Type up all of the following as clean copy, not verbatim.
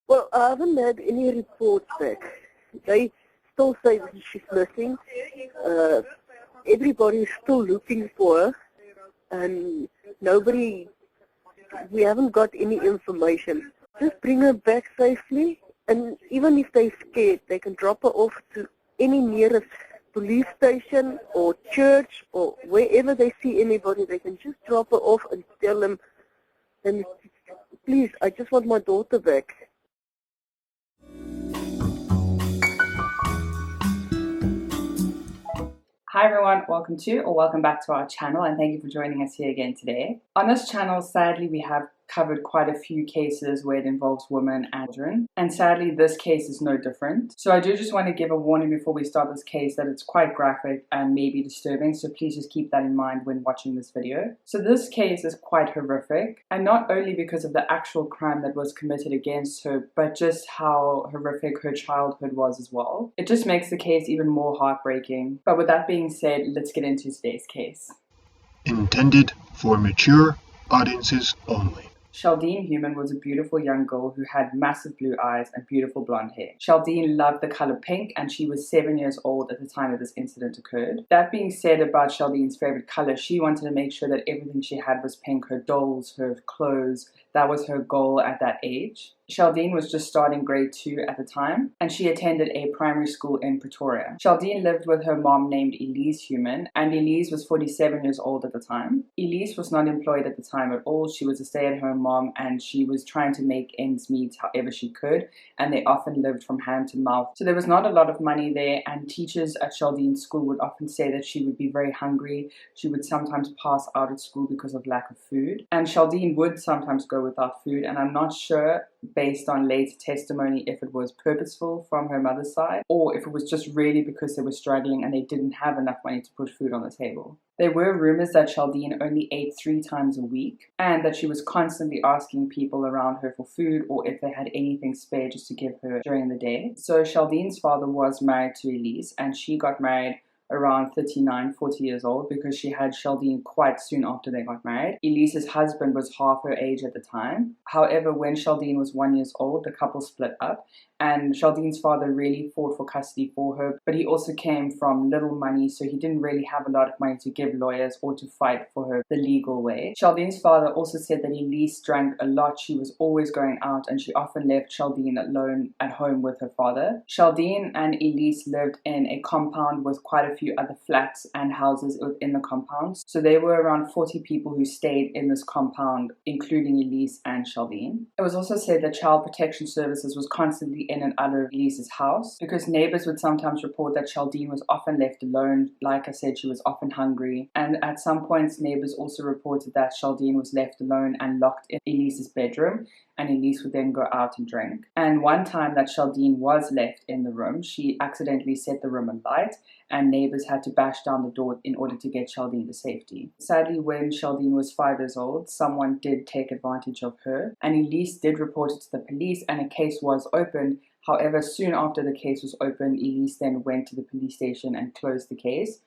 Well, I haven't had any reports back. They still say that she's missing. Everybody is still looking for her, and we haven't got any information. Just bring her back safely, and even if they're scared, they can drop her off to any nearest police station or church or wherever they see anybody. They can just drop her off and tell them, and please, I just want my daughter back. Hi everyone, welcome back to our channel, and thank you for joining us here again today. On this channel, sadly, we have covered quite a few cases where it involves women and children, and sadly this case is no different. So I do just want to give a warning before we start this case that it's quite graphic and maybe disturbing, so please just keep that in mind when watching this video. So this case is quite horrific, and not only because of the actual crime that was committed against her, but just how horrific her childhood was as well. It just makes the case even more heartbreaking. But with that being said, let's get into today's case. Intended for mature audiences only. Sheldean Human was a beautiful young girl who had massive blue eyes and beautiful blonde hair. Sheldean loved the color pink, and she was 7 years old at the time that this incident occurred. That being said about Sheldean's favorite color, she wanted to make sure that everything she had was pink. Her dolls, her clothes, that was her goal at that age. Sheldean was just starting grade 2 at the time, and she attended a primary school in Pretoria. Sheldean lived with her mom named Elise Human, and Elise was 47 years old at the time. Elise was not employed at the time at all. She was a stay-at-home mom, and she was trying to make ends meet however she could, and they often lived from hand to mouth. So there was not a lot of money there, and teachers at Sheldean's school would often say that she would be very hungry. She would sometimes pass out at school because of lack of food, and Sheldean would sometimes go without food, and I'm not sure based on later testimony if it was purposeful from her mother's side or if it was just really because they were struggling and they didn't have enough money to put food on the table. There were rumors that Sheldean only ate 3 times a week and that she was constantly asking people around her for food or if they had anything spare just to give her during the day. So Sheldean's father was married to Elise, and she got married around 39, 40 years old because she had Sheldean quite soon after they got married. Elise's husband was half her age at the time. However, when Sheldean was 1 year old, the couple split up, and Sheldean's father really fought for custody for her, but he also came from little money, so he didn't really have a lot of money to give lawyers or to fight for her the legal way. Sheldean's father also said that Elise drank a lot. She was always going out, and she often left Sheldean alone at home with her father. Sheldean and Elise lived in a compound with quite a few other flats and houses within the compound. So there were around 40 people who stayed in this compound, including Elise and Sheldean. It was also said that Child Protection Services was constantly in and out of Elise's house because neighbors would sometimes report that Sheldean was often left alone. Like I said, she was often hungry, and at some points neighbors also reported that Sheldean was left alone and locked in Elise's bedroom, and Elise would then go out and drink. And one time that Sheldean was left in the room, she accidentally set the room alight, and neighbors had to bash down the door in order to get Sheldean to safety. Sadly, when Sheldean was 5 years old, someone did take advantage of her, and Elise did report it to the police, and a case was opened. However, soon after the case was opened, Elise then went to the police station and closed the case.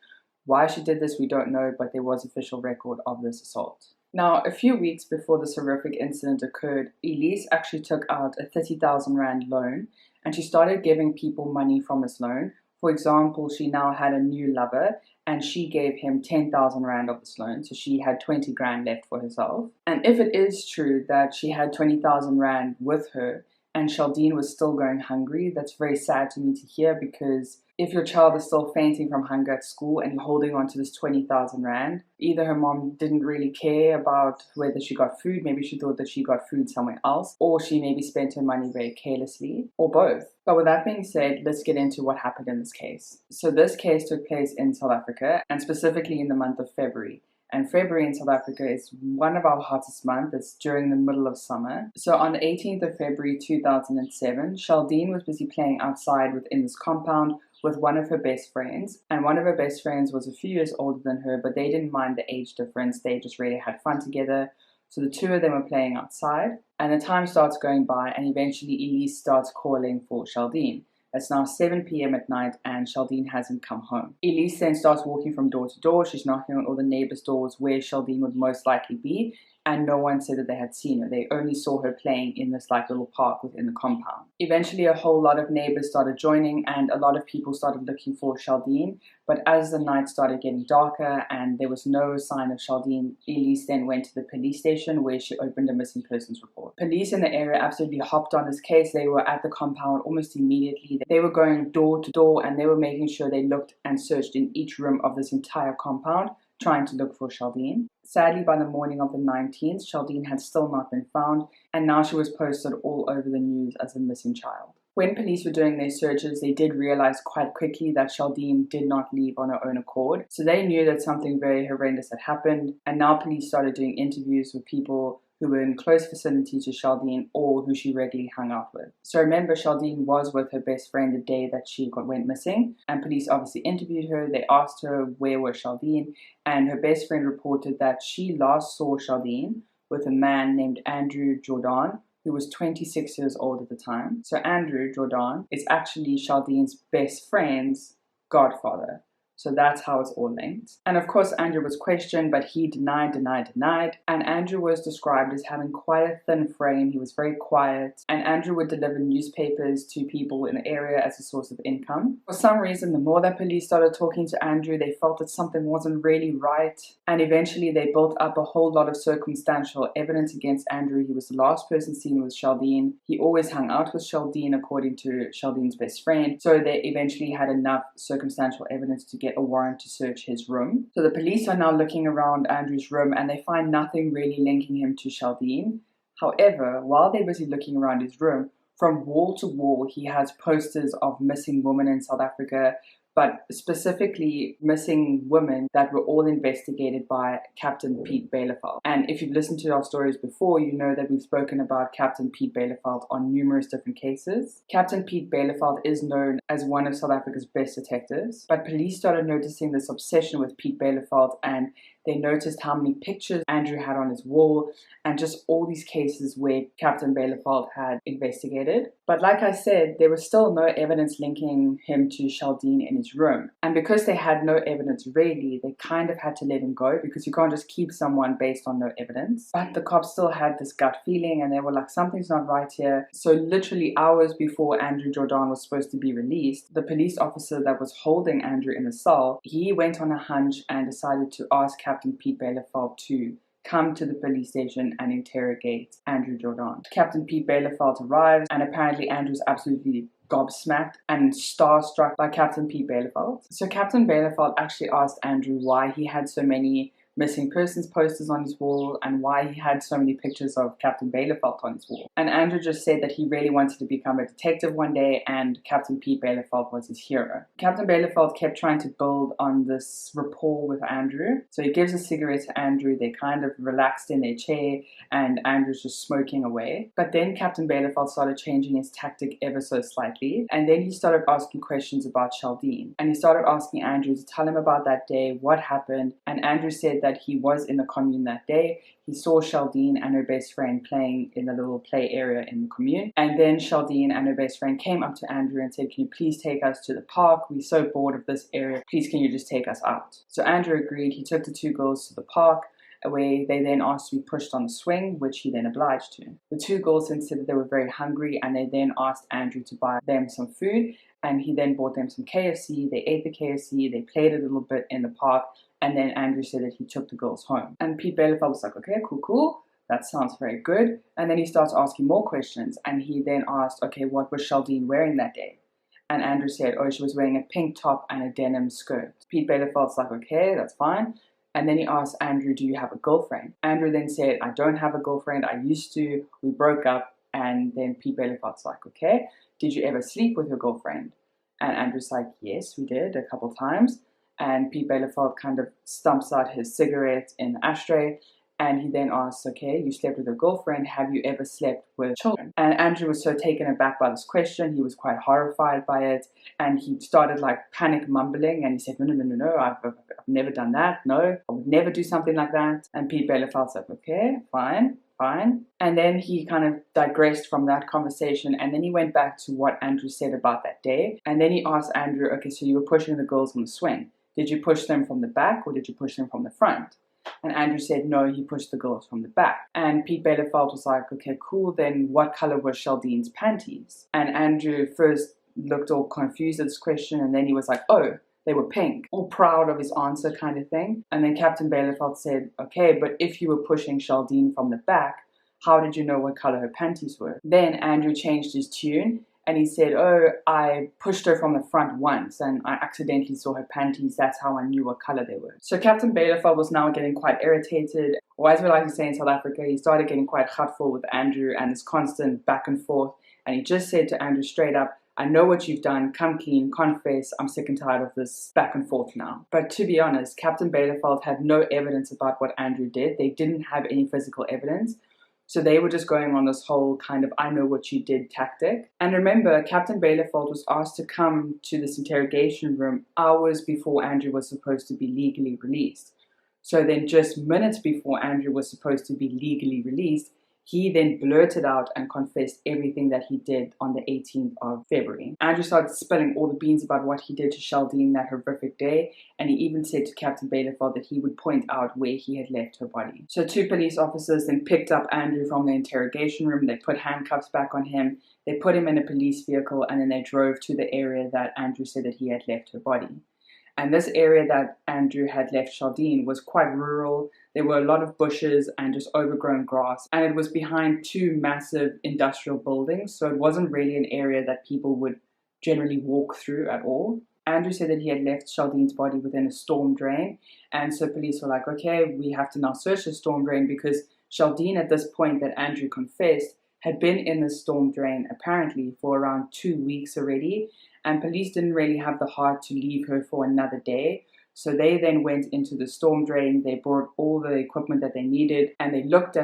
Why she did this, we don't know, but there was official record of this assault. Now, a few weeks before this horrific incident occurred, Elise actually took out a 30,000 Rand loan, and she started giving people money from this loan. For example, she now had a new lover, and she gave him 10,000 Rand of this loan, so she had 20 grand left for herself. And if it is true that she had 20,000 Rand with her, and Sheldean was still going hungry, that's very sad to me to hear, because if your child is still fainting from hunger at school and you're holding on to this 20,000 Rand, either her mom didn't really care about whether she got food, maybe she thought that she got food somewhere else, or she maybe spent her money very carelessly, or both. But with that being said, let's get into what happened in this case. So this case took place in South Africa, and specifically in the month of February. And February in South Africa is one of our hottest months. It's during the middle of summer. So on the 18th of February 2007, Sheldean was busy playing outside within this compound with one of her best friends. And one of her best friends was a few years older than her, but they didn't mind the age difference. They just really had fun together. So the two of them were playing outside. And the time starts going by, and eventually Elise starts calling for Sheldean. It's now 7 p.m. at night, and Sheldean hasn't come home. Elise then starts walking from door to door. She's knocking on all the neighbors' doors where Sheldean would most likely be, and no one said that they had seen her. They only saw her playing in this like little park within the compound. Eventually a whole lot of neighbors started joining and a lot of people started looking for Sheldean, but as the night started getting darker and there was no sign of Sheldean, Elise then went to the police station where she opened a missing persons report. Police in the area absolutely hopped on this case. They were at the compound almost immediately. They were going door to door and they were making sure they looked and searched in each room of this entire compound, trying to look for Sheldean. Sadly, by the morning of the 19th, Sheldean had still not been found, and now she was posted all over the news as a missing child. When police were doing their searches, they did realize quite quickly that Sheldean did not leave on her own accord. So they knew that something very horrendous had happened, and now police started doing interviews with people who were in close vicinity to Sheldean or who she regularly hung out with. So remember, Sheldean was with her best friend the day that she went missing, and police obviously interviewed her. They asked her where was Sheldean, and her best friend reported that she last saw Sheldean with a man named Andrew Jordaan, who was 26 years old at the time. So Andrew Jordaan is actually Sheldean's best friend's godfather. So that's how it's all linked. And of course, Andrew was questioned, but he denied. And Andrew was described as having quite a thin frame. He was very quiet. And Andrew would deliver newspapers to people in the area as a source of income. For some reason, the more that police started talking to Andrew, they felt that something wasn't really right. And eventually they built up a whole lot of circumstantial evidence against Andrew. He was the last person seen with Sheldean. He always hung out with Sheldean, according to Sheldean's best friend. So they eventually had enough circumstantial evidence to get a warrant to search his room. So the police are now looking around Andrew's room and they find nothing really linking him to Sheldean. However, while they're busy looking around his room, from wall to wall he has posters of missing women in South Africa, but specifically missing women that were all investigated by Captain Pete Belefeld. And if you've listened to our stories before, you know that we've spoken about Captain Pete Belefeld on numerous different cases. Captain Pete Belefeld is known as one of South Africa's best detectives, but police started noticing this obsession with Pete Belefeld, and they noticed how many pictures Andrew had on his wall and just all these cases where Captain Belefeld had investigated. But like I said, there was still no evidence linking him to Sheldean in his room. And because they had no evidence really, they kind of had to let him go, because you can't just keep someone based on no evidence. But the cops still had this gut feeling and they were like, something's not right here. So literally hours before Andrew Jordaan was supposed to be released, the police officer that was holding Andrew in the cell, he went on a hunch and decided to ask Captain Pete Belefeld to come to the police station and interrogate Andrew Jordaan. Captain Pete Belefeld arrives, and apparently Andrew's absolutely gobsmacked and starstruck by Captain Pete Belefeld. So Captain Belefeld actually asked Andrew why he had so many missing persons posters on his wall and why he had so many pictures of Captain Belefeld on his wall. And Andrew just said that he really wanted to become a detective one day and Captain Pete Belefeld was his hero. Captain Belefeld kept trying to build on this rapport with Andrew. So he gives a cigarette to Andrew, they kind of relaxed in their chair and Andrew's just smoking away. But then Captain Belefeld started changing his tactic ever so slightly, and then he started asking questions about Sheldean. And he started asking Andrew to tell him about that day, what happened, and Andrew said that he was in the commune that day. He saw Sheldean and her best friend playing in the little play area in the commune. And then Sheldean and her best friend came up to Andrew and said, can you please take us to the park? We're so bored of this area. Please, can you just take us out? So Andrew agreed. He took the two girls to the park, where they then asked to be pushed on the swing, which he then obliged to. The two girls then said that they were very hungry, and they then asked Andrew to buy them some food, and he then bought them some KFC. They ate the KFC, they played a little bit in the park, and then Andrew said that he took the girls home. And Pete Belefeld was like, okay, cool, that sounds very good. And then he starts asking more questions, and he then asked, okay, what was Sheldean wearing that day? And Andrew said, oh, she was wearing a pink top and a denim skirt. Pete Belefeld's like, okay, that's fine. And then he asked Andrew, do you have a girlfriend? Andrew then said, I don't have a girlfriend, I used to, we broke up. And then Pete Belefeld's like, okay, did you ever sleep with your girlfriend? And Andrew's like, yes, we did a couple times. And Pete Belefeld kind of stumps out his cigarette in the ashtray, and he then asks, okay, you slept with your girlfriend, have you ever slept with children? And Andrew was so taken aback by this question, he was quite horrified by it, and he started like panic mumbling, and he said, no, I've never done that, no, I would never do something like that. And Pete Belefeld said, okay, fine. And then he kind of digressed from that conversation, and then he went back to what Andrew said about that day. And then he asked Andrew, okay, so you were pushing the girls on the swing. Did you push them from the back or did you push them from the front? And Andrew said, no, he pushed the girls from the back. And Pete Bielefeld was like, okay, cool, then what color was Sheldean's panties? And Andrew first looked all confused at this question, and then he was like, oh, they were pink, all proud of his answer kind of thing. And then Captain Bielefeld said, okay, but if you were pushing Sheldean from the back, how did you know what color her panties were? Then Andrew changed his tune and he said, oh, I pushed her from the front once and I accidentally saw her panties. That's how I knew what color they were. So Captain Bielefeld was now getting quite irritated, or as we like to say in South Africa, he started getting quite hurtful with Andrew and this constant back and forth. And he just said to Andrew straight up, I know what you've done, come clean, confess, I'm sick and tired of this back and forth now. But to be honest, Captain Bielefeld had no evidence about what Andrew did. They didn't have any physical evidence. So they were just going on this whole kind of I know what you did tactic. And remember, Captain Bielefeld was asked to come to this interrogation room hours before Andrew was supposed to be legally released. So then just minutes before Andrew was supposed to be legally released, he then blurted out and confessed everything that he did on the 18th of February. Andrew started spilling all the beans about what he did to Sheldean that horrific day, and he even said to Captain Bielefeld that he would point out where he had left her body. So 2 police officers then picked up Andrew from the interrogation room, they put handcuffs back on him, they put him in a police vehicle, and then they drove to the area that Andrew said that he had left her body. And this area that Andrew had left Sheldean was quite rural. There were a lot of bushes and just overgrown grass. And it was behind 2 massive industrial buildings. So it wasn't really an area that people would generally walk through at all. Andrew said that he had left Sheldean's body within a storm drain. And so police were like, okay, we have to now search the storm drain because Sheldean at this point that Andrew confessed had been in the storm drain apparently for around 2 weeks already. And police didn't really have the heart to leave her for another day. So they then went into the storm drain, they brought all the equipment that they needed, and they looked,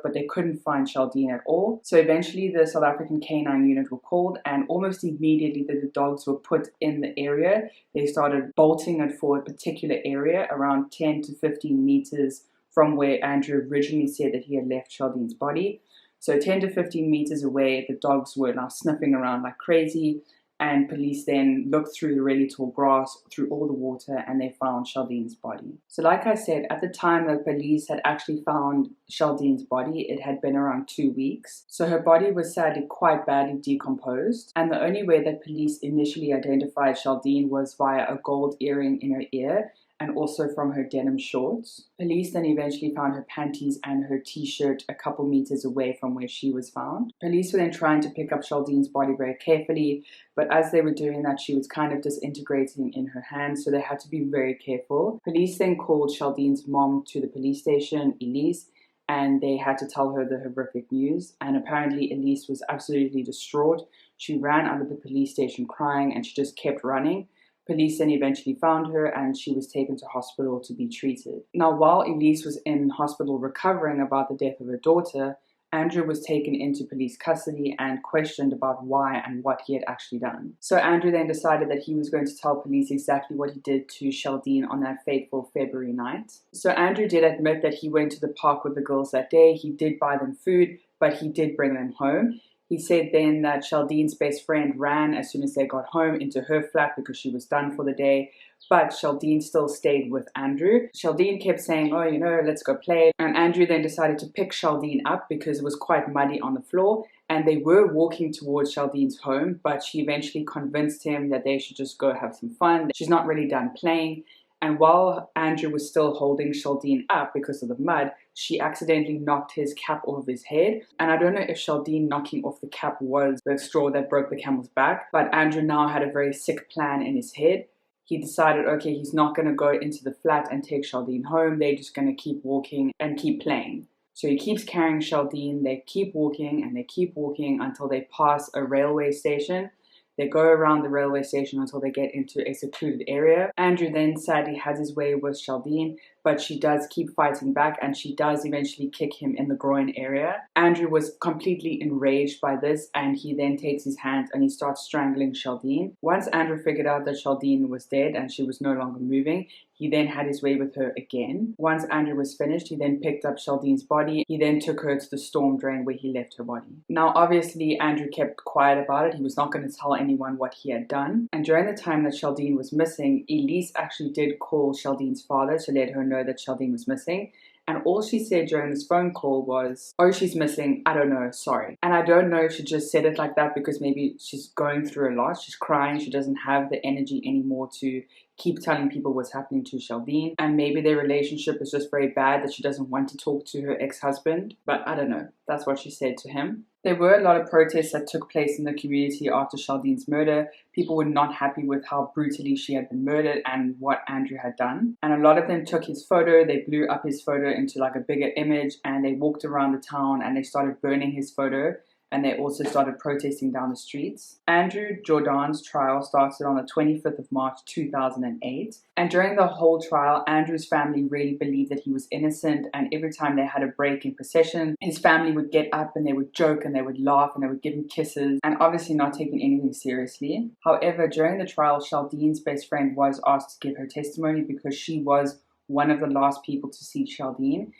but they couldn't find Sheldean at all. So eventually the South African Canine Unit were called, and almost immediately that the dogs were put in the area, they started bolting it for a particular area around 10 to 15 meters from where Andrew originally said that he had left Sheldean's body. So 10 to 15 meters away, the dogs were now sniffing around like crazy. And police then looked through the really tall grass, through all the water, and they found Sheldean's body. So like I said, at the time that police had actually found Sheldean's body, it had been around 2 weeks. So her body was sadly quite badly decomposed. And the only way that police initially identified Sheldean was via a gold earring in her ear, and also from her denim shorts. Police then eventually found her panties and her t-shirt a couple meters away from where she was found. Police were then trying to pick up Sheldean's body very carefully, but as they were doing that, she was kind of disintegrating in her hands, so they had to be very careful. Police then called Sheldean's mom to the police station, Elise, and they had to tell her the horrific news. And apparently Elise was absolutely distraught. She ran out of the police station crying, and she just kept running. Police then eventually found her and she was taken to hospital to be treated. Now, while Elise was in hospital recovering about the death of her daughter, Andrew was taken into police custody and questioned about why and what he had actually done. So Andrew then decided that he was going to tell police exactly what he did to Sheldean on that fateful February night. So Andrew did admit that he went to the park with the girls that day. He did buy them food, but he did bring them home. He said then that Sheldean's best friend ran as soon as they got home into her flat because she was done for the day, but Sheldean still stayed with Andrew. Sheldean kept saying, oh, let's go play. And Andrew then decided to pick Sheldean up because it was quite muddy on the floor, and they were walking towards Sheldean's home, but she eventually convinced him that they should just go have some fun. She's not really done playing. And while Andrew was still holding Sheldean up because of the mud, she accidentally knocked his cap off of his head. And I don't know if Sheldean knocking off the cap was the straw that broke the camel's back, but Andrew now had a very sick plan in his head. He decided, okay, he's not going to go into the flat and take Sheldean home. They're just going to keep walking and keep playing. So he keeps carrying Sheldean. They keep walking and they keep walking until they pass a railway station. They go around the railway station until they get into a secluded area. Andrew then sadly has his way with Sheldean, but she does keep fighting back and she does eventually kick him in the groin area. Andrew was completely enraged by this and he then takes his hands and he starts strangling Sheldean. Once Andrew figured out that Sheldean was dead and she was no longer moving, he then had his way with her again. Once Andrew was finished, he then picked up Sheldean's body. He then took her to the storm drain where he left her body. Now, obviously, Andrew kept quiet about it. He was not going to tell anyone what he had done. And during the time that Sheldean was missing, Elise actually did call Sheldean's father to let her know know that Sheldean was missing. And all she said during this phone call was, "Oh, she's missing. I don't know. Sorry." And I don't know if she just said it like that because maybe she's going through a lot. She's crying. She doesn't have the energy anymore to keep telling people what's happening to Sheldean. And maybe their relationship is just very bad that she doesn't want to talk to her ex-husband. But I don't know. That's what she said to him. There were a lot of protests that took place in the community after Sheldean's murder. People were not happy with how brutally she had been murdered and what Andrew had done. And a lot of them took his photo, they blew up his photo into like a bigger image, and they walked around the town and they started burning his photo. And they also started protesting down the streets. Andrew Jordaan's trial started on the 25th of March 2008. And during the whole trial, Andrew's family really believed that he was innocent. And every time they had a break in procession, his family would get up and they would joke and they would laugh and they would give him kisses, and obviously not taking anything seriously. However, during the trial, Sheldean's best friend was asked to give her testimony because she was one of the last people to see Sheldean.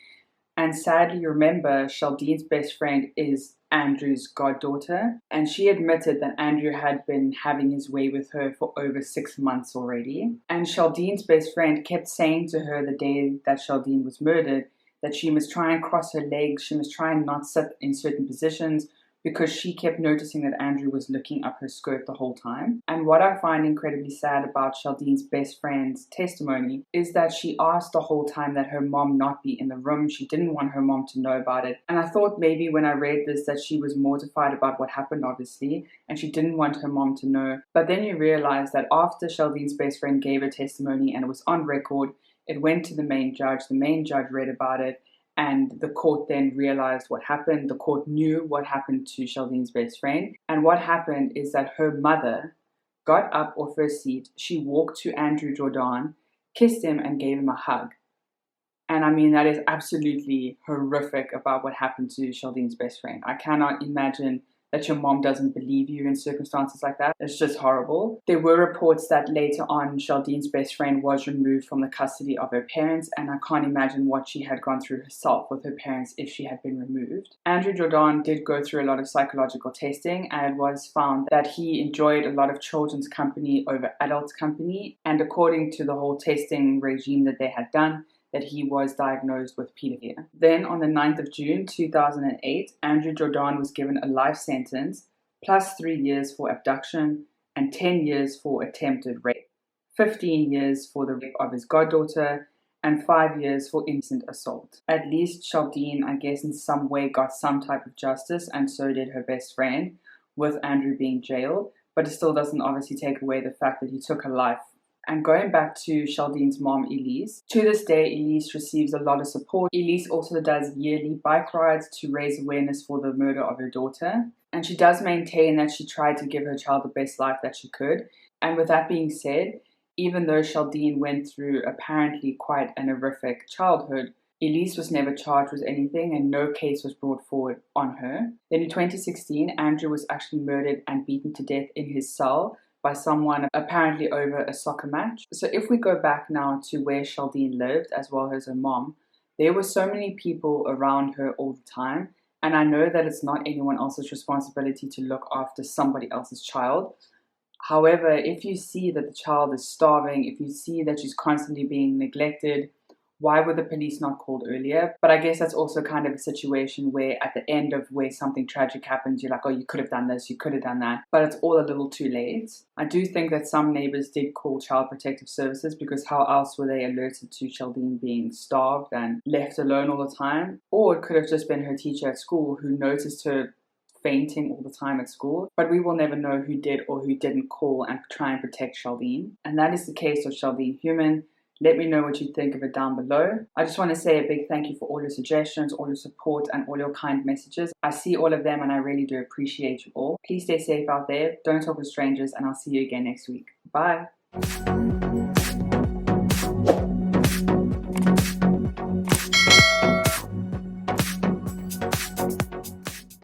And sadly, remember, Sheldean's best friend is Andrew's goddaughter, and she admitted that Andrew had been having his way with her for over 6 months already. And Sheldean's best friend kept saying to her the day that Sheldean was murdered that she must try and cross her legs, she must try and not sit in certain positions, because she kept noticing that Andrew was looking up her skirt the whole time. And what I find incredibly sad about Sheldean's best friend's testimony is that she asked the whole time that her mom not be in the room. She didn't want her mom to know about it. And I thought maybe when I read this that she was mortified about what happened, obviously, and she didn't want her mom to know. But then you realize that after Sheldean's best friend gave her testimony and it was on record, it went to the main judge. The main judge read about it, and the court then realized what happened. The court knew what happened to Sheldean's best friend. And what happened is that her mother got up off her seat. She walked to Andrew Jordaan, kissed him, and gave him a hug. And I mean, that is absolutely horrific about what happened to Sheldean's best friend. I cannot imagine that your mom doesn't believe you in circumstances like that. It's just horrible. There were reports that later on, Sheldean's best friend was removed from the custody of her parents, and I can't imagine what she had gone through herself with her parents if she had been removed. Andrew Jordaan did go through a lot of psychological testing, and it was found that he enjoyed a lot of children's company over adults' company, and according to the whole testing regime that they had done, that he was diagnosed with pedophilia. Then on the 9th of June 2008, Andrew Jordaan was given a life sentence plus 3 years for abduction and 10 years for attempted rape, 15 years for the rape of his goddaughter, and 5 years for innocent assault. At least Sheldean, I guess, in some way got some type of justice, and so did her best friend, with Andrew being jailed, but it still doesn't obviously take away the fact that he took her life. And going back to Sheldean's mom, Elise, to this day, Elise receives a lot of support. Elise also does yearly bike rides to raise awareness for the murder of her daughter. And she does maintain that she tried to give her child the best life that she could. And with that being said, even though Sheldean went through apparently quite an horrific childhood, Elise was never charged with anything and no case was brought forward on her. Then in 2016, Andrew was actually murdered and beaten to death in his cell by someone apparently over a soccer match. So if we go back now to where Sheldean lived as well as her mom, there were so many people around her all the time. And I know that it's not anyone else's responsibility to look after somebody else's child. However, if you see that the child is starving, if you see that she's constantly being neglected, why were the police not called earlier? But I guess that's also kind of a situation where at the end of where something tragic happens, you're like, oh, you could have done this, you could have done that. But it's all a little too late. I do think that some neighbors did call Child Protective Services because how else were they alerted to Sheldean being starved and left alone all the time? Or it could have just been her teacher at school who noticed her fainting all the time at school. But we will never know who did or who didn't call and try and protect Sheldean. And that is the case of Sheldean Human. Let me know what you think of it down below. I just want to say a big thank you for all your suggestions, all your support, and all your kind messages. I see all of them and I really do appreciate you all. Please stay safe out there. Don't talk with strangers, and I'll see you again next week. Bye.